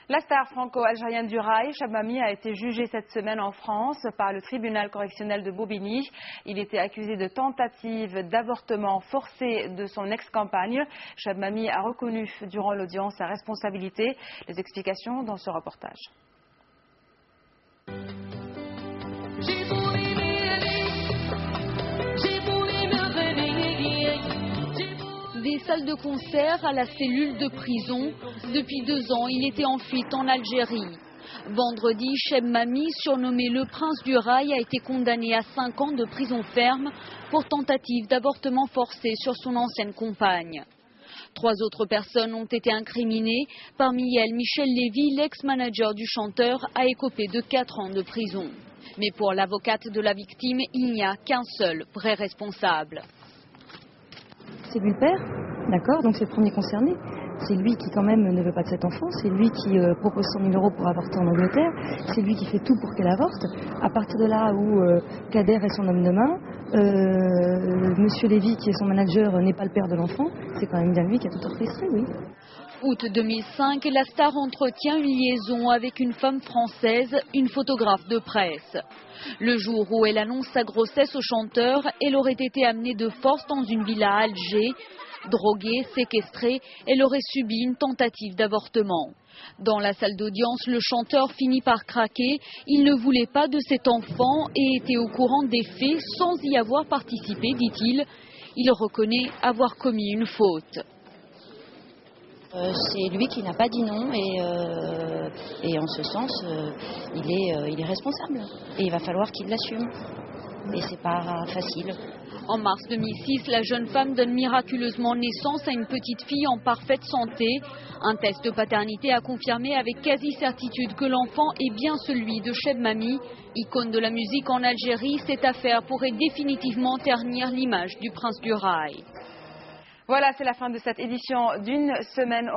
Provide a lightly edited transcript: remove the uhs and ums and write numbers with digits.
La star franco-algérienne du rail, Cheb Mami, a été jugé cette semaine en France par le tribunal correctionnel de Bobigny. Il était accusé de tentative d'avortement forcé de son ex-compagne. Cheb Mami a reconnu durant l'audience sa responsabilité. Les explications dans ce reportage. Des salles de concert à la cellule de prison. Depuis 2 ans, il était en fuite en Algérie. Vendredi, Cheb Mami, surnommé le prince du rail, a été condamné à 5 ans de prison ferme pour tentative d'avortement forcé sur son ancienne compagne. 3 autres personnes ont été incriminées. Parmi elles, Michel Lévy, l'ex-manager du chanteur, a écopé de 4 ans de prison. Mais pour l'avocate de la victime, il n'y a qu'un seul vrai responsable. C'est lui le père, d'accord, donc c'est le premier concerné. C'est lui qui quand même ne veut pas de cet enfant, c'est lui qui propose 100 000 € pour avorter en Angleterre, c'est lui qui fait tout pour qu'elle avorte. À partir de là où Kader est son homme de main, Monsieur Lévy qui est son manager n'est pas le père de l'enfant, c'est quand même bien lui qui a tout orchestré, oui. Août 2005, la star entretient une liaison avec une femme française, une photographe de presse. Le jour où elle annonce sa grossesse au chanteur, elle aurait été amenée de force dans une villa à Alger. Droguée, séquestrée, elle aurait subi une tentative d'avortement. Dans la salle d'audience, le chanteur finit par craquer. Il ne voulait pas de cet enfant et était au courant des faits sans y avoir participé, dit-il. Il reconnaît avoir commis une faute. C'est lui qui n'a pas dit non et en ce sens, il est responsable. Et il va falloir qu'il l'assume. Et c'est pas facile. En mars 2006, la jeune femme donne miraculeusement naissance à une petite fille en parfaite santé. Un test de paternité a confirmé avec quasi-certitude que l'enfant est bien celui de Cheb Mami. Icône de la musique en Algérie, cette affaire pourrait définitivement ternir l'image du prince du rail. Voilà, c'est la fin de cette édition d'une semaine.